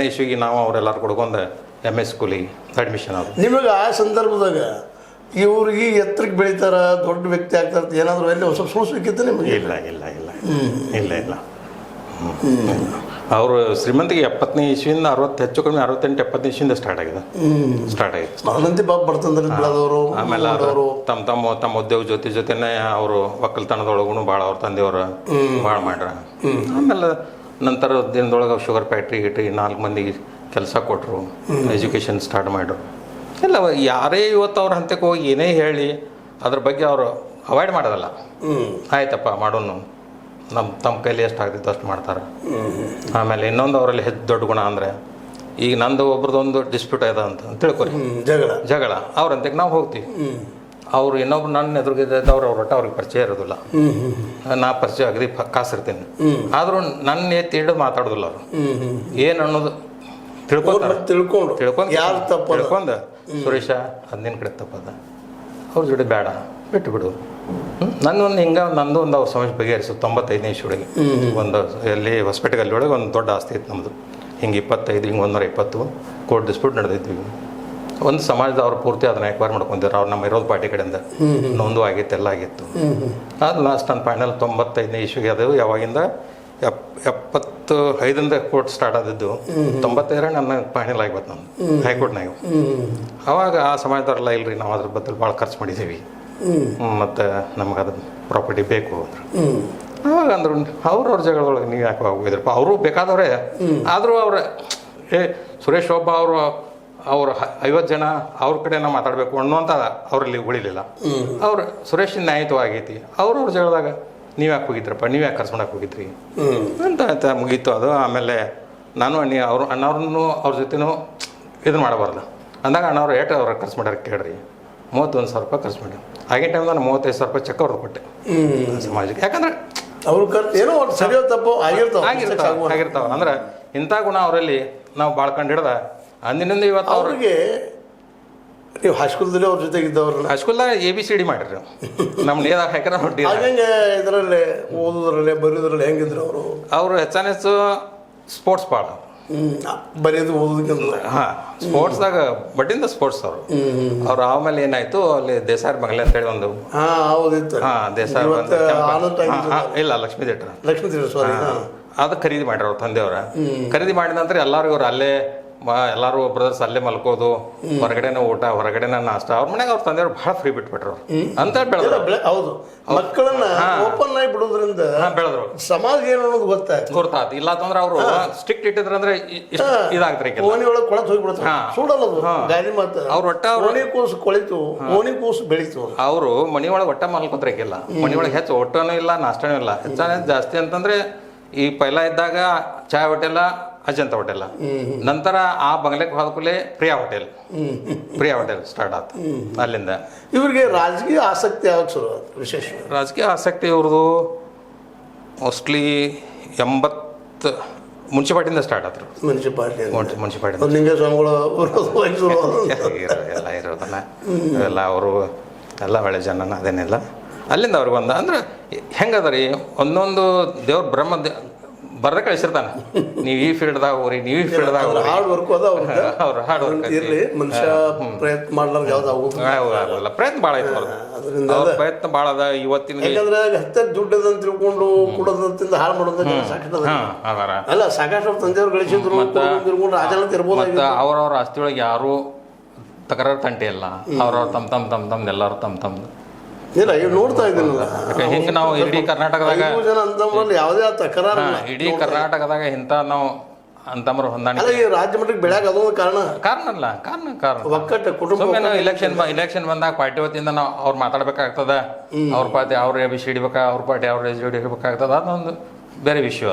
ಇಶ್ಯೂಗೆ ನಾವು ಅವರೆಲ್ಲರೂ ಕೊಡ್ಕೊಂಡು MS ಸ್ಕೂಲಿಗೆ ಅಡ್ಮಿಷನ್ ಆದ್ರು. ನಿಮಗೆ ಆ ಸಂದರ್ಭದಾಗ ಇವ್ರಿಗೆ ಎತ್ತರಕ್ಕೆ ಬೆಳಿತಾರ, ದೊಡ್ಡ ವ್ಯಕ್ತಿ ಆಗ್ತಾರೆ, ಏನಾದರೂ ಎಲ್ಲಿ ಸ್ವಲ್ಪ ಸುಳಿಸ್ಬೇಕಿತ್ತು ನಿಮಗೆ? ಇಲ್ಲ ಇಲ್ಲ ಇಲ್ಲ ಇಲ್ಲ ಇಲ್ಲ ಅವರು ಶ್ರೀಮಂತಿಗೆ 70ನೇ ಇಸ್ವಿಯಿಂದ 60 ಹೆಚ್ಚು ಕಡಿಮೆ 68 70 ಇಸ್ವಿಯಿಂದ ಸ್ಟಾರ್ಟ್ ಆಗಿದೆ. ಅದರಂತೆ ಪಾಪ ಬರ್ತಂದ್ರೆ ಬೆಳೆದವರು. ಆಮೇಲೆ ಅವರು ತಮ್ಮ ಉದ್ಯೋಗ ಜೊತೆನೇ ಅವರು ಒಕ್ಕಲ್ತನದೊಳಗೂ ಭಾಳ ಅವ್ರ ತಂದೆಯವರು ಭಾಳ ಮಾಡ್ರ. ಆಮೇಲೆ ನಂತರ ದಿನದೊಳಗೆ ಶುಗರ್ ಫ್ಯಾಕ್ಟ್ರಿ ಗಿಟ್ರಿ 4 ಮಂದಿಗೆ ಕೆಲಸ ಕೊಟ್ಟರು, ಎಜುಕೇಷನ್ ಸ್ಟಾರ್ಟ್ ಮಾಡ್ರು. ಇಲ್ಲ ಯಾರೇ ಇವತ್ತು ಅವ್ರ ಹಂತಕ್ಕೆ ಹೋಗಿ ಏನೇ ಹೇಳಿ ಅದ್ರ ಬಗ್ಗೆ ಅವರು ಅವಾಯ್ಡ್ ಮಾಡೋದಲ್ಲ. ಆಯ್ತಪ್ಪ ಮಾಡೋನು, ತಮ್ಮ ಕೈಲಿ ಎಷ್ಟು ಆಗ್ತಿತ್ತು ಅಷ್ಟು ಮಾಡ್ತಾರೆ. ಆಮೇಲೆ ಇನ್ನೊಂದು ಅವರಲ್ಲಿ ಹೆಚ್ಚು ದೊಡ್ಡ ಗುಣ ಅಂದರೆ, ಈಗ ನಂದು ಒಬ್ರದ್ದೊಂದು ಡಿಸ್ಪ್ಯೂಟ್ ಅದ ಅಂತ ತಿಳ್ಕೊರಿ, ಜಗಳ ಅವ್ರಂತಕ್ಕೆ ನಾವು ಹೋಗ್ತೀವಿ. ಅವ್ರು ಇನ್ನೊಬ್ರು ನನ್ನ ಎದುರುಗಿದ್ದವ್ರು ಅವ್ರಿಗೆ ಪರಿಚಯ ಇರೋದಿಲ್ಲ, ನಾ ಪರಿಚಯ ಅಗದಿ ಕಾಸಿರ್ತೀನಿ. ಆದರೂ ನನ್ನ ಎತ್ತಿ ಹಿಡಿದು ಮಾತಾಡೋದಿಲ್ಲ. ಅವರು ಏನು ಅನ್ನೋದು ತಿಳ್ಕೊಂಡು ಸುರೇಶ ಅದ್ನೇನು ಕಡೆ ತಪ್ಪದ, ಅವ್ರ ಜೋಡಿ ಬೇಡ ಬಿಟ್ಟು ಬಿಡು. ನನ್ನೊಂದು ನಂದು ಒಂದು ಅವ್ರ ಸಮಸ್ಯೆ ಬಗೆಹರಿಸು. 95ನೇ ಇಸ್ವಿಯೊಳಗೆ ಒಂದು ಎಲ್ಲಿ ಹೊಸಪೇಟೆಗಲ್ಲಿ ಒಳಗೆ ಒಂದು ದೊಡ್ಡ ಆಸ್ತಿ ಇತ್ತು ನಮ್ಮದು. ಹಿಂಗೆ 25 ಹಿಂಗೆ 120 ಕೋರ್ಟ್ ಡಿಸ್ಪ್ಯೂಟ್ ನಡೆದಿದ್ವಿ. ಒಂದು ಸಮಾಜದವ್ರು ಪೂರ್ತಿ ಅದನ್ನ ಎಕ್ವೈರ್ ಮಾಡ್ಕೊಂಡಿದ್ರು. ಅವ್ರು ನಮ್ಮ ವಿರೋಧ ಪಾರ್ಟಿ ಕಡೆಯಿಂದ ನೊಂದು ಆಗಿತ್ತು, ಎಲ್ಲ ಆಗಿತ್ತು. ಅದು ಲಾಸ್ಟ್ ನನ್ನ ಫೈನಲ್ 95ನೇ ಇಸ್ವಿಗೆ ಅದು. ಯಾವಾಗಿಂದ 75ರಿಂದ ಕೋರ್ಟ್ ಸ್ಟಾರ್ಟ್ ಆದಿದ್ದು 95 ನನ್ನ ಫೈನಲ್ ಆಗಿತ್ತು ನಾನು ಹೈಕೋರ್ಟ್ನಾಗ. ಅವಾಗ ಆ ಸಮಾಜದವ್ರೆಲ್ಲ ಇಲ್ರಿ, ನಾವು ಅದ್ರ ಬದಲು ಭಾಳ ಖರ್ಚು ಮಾಡಿದ್ದೀವಿ, ಮತ್ತು ನಮ್ಗೆ ಅದು ಪ್ರಾಪರ್ಟಿ ಬೇಕು ಅಂದರು. ಅವಾಗ ಅಂದರು ಅವ್ರವ್ರ ಜಗಳದೊಳಗೆ ನೀವು ಯಾಕೆ ಹೋಗಿದ್ರಪ್ಪ, ಅವರು ಬೇಕಾದವ್ರೆ. ಆದರೂ ಅವ್ರ ಸುರೇಶ್ ಒಬ್ಬ ಅವ್ರು 50 ಜನ ಅವ್ರ ಕಡೆ ನಾವು ಮಾತಾಡಬೇಕು ಅನ್ನುವಂಥ ಅವರಲ್ಲಿ ಉಳಿಲಿಲ್ಲ. ಅವ್ರು ಸುರೇಶ್ ನ್ಯಾಯಯುತವಾಗೈತಿ, ಅವ್ರವ್ರ ಜಗಳದಾಗ ನೀವು ಯಾಕೆ ಹೋಗಿದ್ರಪ್ಪ, ನೀವು ಯಾಕೆ ಕರ್ಸ್ಕೊಳಕ್ಕೆ ಹೋಗಿದ್ರಿ ಅಂತ ಮುಗೀತು ಅದು. ಆಮೇಲೆ ನಾನು ಅಣ್ಣವ್ರನ್ನೂ ಅವ್ರ ಜೊತೆನೂ ಇದನ್ನು ಮಾಡಬಾರ್ದು ಅಂದಾಗ ಅಣ್ಣವ್ರು ಏಟು ಅವ್ರ ಖರ್ಚು ಮಾಡ್ಯಾರ ಕೇಳ್ರಿ, 31,000 ರೂಪಾಯಿ ಖರ್ಚು ಮಾಡಿ. ಆಗಿನ ಟೈಮ್ ನಾನು 35,000 ರೂಪಾಯಿ ಚೆಕ್ ಅವ್ರದ್ದು ಕೊಟ್ಟೆ ಸಮಾಜಕ್ಕೆ. ಯಾಕಂದ್ರೆ ಅವ್ರ ಏನೋ ಸರಿಯೋ ತಪ್ಪು ಆಗಿರ್ತಾವ. ಅಂದ್ರೆ ಇಂಥ ಗುಣ ಅವರಲ್ಲಿ ನಾವು ಬಾಳ್ಕೊಂಡು ಹಿಡ್ದ ಅಂದಿನಿಂದ ಇವತ್ತು ಅವ್ರಿಗೆ. ನೀವು ಹೈಸ್ಕೂಲ್ದಲ್ಲಿ ಅವ್ರ ಜೊತೆಗಿದ್ದವ್ರು? ಹೈಸ್ಕೂಲ್ದಾಗ ABCD ಮಾಡಿರಿ ನಮ್ಮ ನೇದಾಗ ಹಾಕಿರ ಹೊಟ್ಟಿ. ಹಂಗೆ ಇದರಲ್ಲೇ ಓದೋದ್ರಲ್ಲೇ ಬರೆಯೋದ್ರಲ್ಲಿ ಹೆಂಗಿದ್ರು ಅವರು? ಹೆಚ್ಚು ಸ್ಪೋರ್ಟ್ಸ್ ಭಾಳ ಬರೆಯೋದು ಓದೋದಕ್ಕಿಂತ. ಸ್ಪೋರ್ಟ್ಸ್ದಾಗ ಬಡ್ಡಿಂದ ಸ್ಪೋರ್ಟ್ಸ್ ಅವ್ರು ಆಮೇಲೆ ಏನಾಯ್ತು, ಅಲ್ಲಿ ದೇಸಾಯಿ ಬಂಗ್ಲೆ ಅಂತೇಳಿ ಒಂದು ದೇಸಾಯಿ ಇಲ್ಲ ಲಕ್ಷ್ಮೀ ಥಿಯೇಟರ್ ಅದು ಖರೀದಿ ಮಾಡ್ರಿ ಅವ್ರ ತಂದೆಯವ್ರ. ಖರೀದಿ ಮಾಡಿದ ನಂತರ ಎಲ್ಲರಿಗೂ ಅವ್ರು ಅಲ್ಲೇ ಎಲ್ಲರೂ ಬ್ರದರ್ಸ್ ಅಲ್ಲೇ ಮಲ್ಕೋದು, ಹೊರಗಡೆನ ಊಟ, ಹೊರಗಡೆನ ನಾಷ್ಟ. ಅವ್ರ ಮನೆಗೆ ಅವ್ರ ತಂದೆಯವ್ರು ಭಾಳ ಫ್ರೀ ಬಿಟ್ಬಿಟ್ರು ಅಂತ ಬೆಳೆದ್ರು. ಹೌದು, ಮಕ್ಕಳನ್ನ ಓಪನ್ ಆಗಿ ಬಿಡೋದ್ರಿಂದ ಬೆಳೆದ್ರು. ಸಮಾಜ ಏನು ಅನ್ನೋದು ಗೊತ್ತಾಯ್ತು. ಇಲ್ಲ ಅಂತಂದ್ರೆ ಅವರು ಸ್ಟ್ರಿಕ್ಟ್ ಇಟ್ಟಿದ್ರಂದ್ರೆ ಇದಾಗ್ತಾರೆ. ಓಣಿ ಒಳಗೆ ಕೊಳತ್ ಹೋಗ್ಬಿಡ್ತಾರೆ, ಸುಡಲ್ಲ ಗಾಡಿ ಮಾತ್ರ. ಅವ್ರ ಒಟ್ಟ ಓಣಿ ಕೂಸು ಕೊಳಿತು, ಓಣಿ ಕೂಸು ಬೆಳೀತು. ಅವರು ಮನಿ ಒಳಗೆ ಒಟ್ಟ ಮಲ್ಕೋದ್ರಕ್ಕಿಲ್ಲ, ಮನಿ ಒಳಗೆ ಹೆಚ್ಚು ಊಟನೂ ಇಲ್ಲ, ನಾಷ್ಟನೂ ಇಲ್ಲ. ಹೆಚ್ಚಾನೆ ಜಾಸ್ತಿ ಅಂತಂದ್ರೆ ಈ ಪೈಲ ಇದ್ದಾಗ ಚಾಯ್ ಹೋಟೆಲ್, ಅಜಂತ ಹೋಟೆಲ್. ನಂತರ ಆ ಬಂಗ್ಲೆಗೆ ಹೋದ್ಕೂಲೆ ಪ್ರಿಯಾ ಹೋಟೆಲ್ ಸ್ಟಾರ್ಟ್ ಆಯ್ತು. ಅಲ್ಲಿಂದ ಇವ್ರಿಗೆ ರಾಜಕೀಯ ಆಸಕ್ತಿ ಯಾವಾಗ ಶುರು ಆಯ್ತು? ವಿಶೇಷ ರಾಜಕೀಯ ಆಸಕ್ತಿ ಇವ್ರದ್ದು ಮೋಸ್ಟ್ಲಿ 80 ಮುನ್ಸಿಪಾಲ್ಟಿಯಿಂದ ಸ್ಟಾರ್ಟ್ ಆದ್ರು. ಮುನ್ಸಿಪಾಲ್ಟಿ ಎಲ್ಲ ಇರೋದಲ್ಲ, ಎಲ್ಲ ಅವರು ಎಲ್ಲ ಒಳ್ಳೆ ಜನನ ಅದೇನಿಲ್ಲ. ಅಲ್ಲಿಂದ ಅವ್ರಿಗೆ ಬಂದ ಅಂದ್ರೆ ಹೆಂಗದ ರೀ, ಒಂದೊಂದು ದೇವ್ರ ಬ್ರಹ್ಮ ಬರ್ದ ಕಳಿಸಿರ್ತಾನೆ, ನೀವು ಈ ಫೀಲ್ಡ್ದಾಗ ಹೋಗ್ರಿ, ನೀವು ಈ ಫೀಲ್ಡ್ದಾಗ ಹಾರ್ಡ್ ವರ್ಕ್ ಅದ ಅವ್ರು. ಹಾರ್ಡ್ ವರ್ಕ್ ಇರಲಿ, ಮನುಷ್ಯ ಪ್ರಯತ್ನ ಮಾಡ್ಲಾರ ಯಾವ್ದು ಆಗೋದಿಲ್ಲ. ಪ್ರಯತ್ನ ಭಾಳ ಐತೆ ಅವ್ರ ಪ್ರಯತ್ನ ಭಾಳ ಅದ. ಇವತ್ತಿನ ಯಾಕಂದ್ರೆ ಹತ್ತ ದುಡ್ಡದಂತ ತಿಳ್ಕೊಂಡು ಕೊಡೋದಂತಿಂದ ಹಾಳು ಮಾಡೋದಂತ ಅಲ್ಲ, ಸಾಕಷ್ಟು ತಂದೆಯವ್ರು ಗಳಿಸಿದ್ರು, ರಾಜನಂತ ಇರ್ಬೋದು. ಮತ್ತು ಅವ್ರವ್ರ ಆಸ್ತಿಯೊಳಗೆ ಯಾರು ತಕರಾರು ತಂಟೆ ಇಲ್ಲ. ಅವ್ರವ್ರು ತಮ್ಮ ಎಲ್ಲರೂ ತಮ್ಮ ಇಲ್ಲ ಇವ್ ನೋಡ್ತಾ ಇದ್ದೀನಿ. ಹಿಂಗೆ ನಾವು ಇಡೀ ಕರ್ನಾಟಕದಾಗ ಯಾವುದೇ ತಕರಾರು, ಇಡೀ ಕರ್ನಾಟಕದಾಗ ಇಂಥ ನಾವು ಅಂತಮ್ರ ಹೊಂದಾಣಿಕೆ. ಈ ರಾಜ್ಯ ಮಟ್ಟಕ್ಕೆ ಬೆಳೆಯಾಗ ಅದೊಂದು ಕಾರಣ ಒಕ್ಕಟ್ಟು ಕುಟುಂಬ. ಇಲೆಕ್ಷನ್ ಬಂದಾಗ ಪಾರ್ಟಿ ವತಿಯಿಂದ ನಾವು ಅವ್ರು ಮಾತಾಡ್ಬೇಕಾಗ್ತದ, ಅವ್ರ ಪಾರ್ಟಿ ಅವ್ರ ABCD ಹಿಡಿಬೇಕಾ, ಅವ್ರ ಪಾರ್ಟಿ ಅವ್ರ ABCD ಹಿಡಿಬೇಕಾಗ್ತದ. ಅದೊಂದು ಬೇರೆ ವಿಷಯ.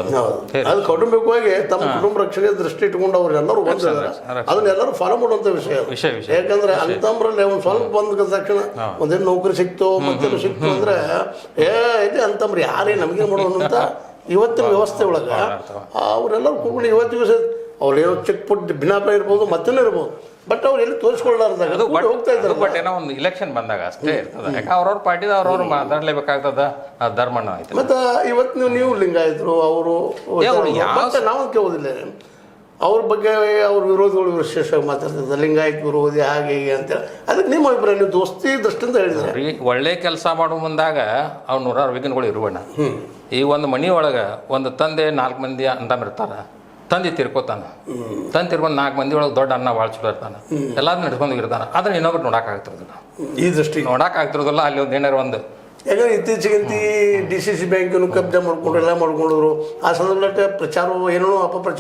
ಅದು ಕೌಟುಂಬಿಕವಾಗಿ ತಮ್ಮ ಕುಟುಂಬ ರಕ್ಷಣೆ ದೃಷ್ಟಿ ಇಟ್ಕೊಂಡು ಅವ್ರು ಎಲ್ಲರೂ ಬಂದಿದ್ದಾರೆ. ಅದನ್ನೆಲ್ಲರೂ ಫಾಲೋ ಮಾಡುವಂತ ವಿಷಯ. ಯಾಕಂದ್ರೆ ಅಂತಂಬ್ರಲ್ಲಿ ಒಂದು ಸ್ವಲ್ಪ ಬಂದ ತಕ್ಷಣ ಒಂದೇನು ನೌಕರಿ ಸಿಕ್ತು, ಮತ್ತೇನು ಸಿಕ್ತು ಅಂದ್ರೆ ಇದೆ ಅಂತಂಬ್ರಿ ಯಾರೇ ನಮಗೆ ಮಾಡೋದಂತ ಇವತ್ತಿನ ವ್ಯವಸ್ಥೆ ಒಳಗೆ ಅವರೆಲ್ಲರೂ ಕೂತ್ಕೊಂಡು ಇವತ್ತಿಗೂ ಅವ್ರು ಏನೋ ಚಿಕ್ಕ ಪುಟ್ಟ ಭಿನ್ನಾಭಿಪ್ರಾಯ ಇರ್ಬೋದು, ಮತ್ತೇನೂ ಇರ್ಬೋದು. ಬಟ್ ಅವ್ರು ಎಲ್ಲಿ ತೋರಿಸ್ಕೊಳ್ಳಾರ್ದಾಗ ಹೋಗ್ತಾ ಇದ್ದಾರೆ. ಬಟ್ ಏನೋ ಒಂದು ಇಲೆಕ್ಷನ್ ಬಂದಾಗ ಅಷ್ಟೇ ಇರ್ತದೆ. ಯಾಕೆ ಅವ್ರವ್ರ ಪಾರ್ಟಿದ ಅವ್ರವ್ರು ಮಾತಾಡ್ಲೇಬೇಕಾಗ್ತದ. ಧರ್ಮಣ್ಣ ಆಯ್ತು. ಮತ್ತೆ ಇವತ್ತು ನೀವು ಲಿಂಗಾಯತರು, ಅವರು ನಾವು ಕೇಳೋದಿಲ್ಲ. ಅವ್ರ ಬಗ್ಗೆ ಅವ್ರ ವಿರೋಧಿಗಳು ವಿಶೇಷವಾಗಿ ಮಾತಾಡ್ತಿರ್ತಾರೆ, ಲಿಂಗಾಯತ್ ವಿರೋಧಿ ಹಾಗೆ ಹೀಗೆ ಅಂತೇಳಿ. ಅದಕ್ಕೆ ನಿಮ್ಮ ಅಭಿಪ್ರಾಯ, ನೀವು ದೋಸ್ತಿ ದೃಷ್ಟಿಯಿಂದ ಹೇಳಿದ್ರೆ ರೀ ಒಳ್ಳೆ ಕೆಲಸ ಮಾಡೋ ಮುಂದಾಗ ಅವ್ರು ನೂರಾರು ವಿಘ್ನಗಳು ಇರುವಣ್ಣ. ಈ ಒಂದು ಮನೆ ಒಳಗೆ ಒಂದು ತಂದೆ 4 ಮಂದಿ ಅಂತ ಇರ್ತಾರ, ತಂದೆ ತಿರ್ಕೋತಾನ, ತಂದೆ ತಿರ್ಕೊಂಡು 4 ಮಂದಿ ಒಳಗೆ ದೊಡ್ಡ ಅನ್ನ ಭಾಳ ಚಲೋ ಇರ್ತಾನೆ, ಎಲ್ಲಾದ್ರೂ ನಡ್ಕೊಂಡು ಇರ್ತಾನೆ. ಅದನ್ನ ಇನ್ನೊಬ್ರು ನೋಡೋಕ್ಕಾಗ್ತಿರೋದಿಲ್ಲ, ಈ ದೃಷ್ಟಿ ನೋಡೋಕ್ಕಾಗ್ತಿರೋದಿಲ್ಲ. ಅಲ್ಲಿ ಒಂದು ಏನಾರು ಒಂದು ಯಾಕಂದ್ರೆ ಇತ್ತೀಚೆಗಂತ DCC ಬ್ಯಾಂಕನ್ನು ಕಬ್ಜಾ ಮಾಡ್ಕೊಂಡ್ರು, ಎಲ್ಲ ಮಾಡ್ಕೊಂಡ್ರು. ಆ ಸಂದರ್ಭದಲ್ಲಿ ಪ್ರಚಾರ ಏನೋ ಅಪಪ್ರಚಾರ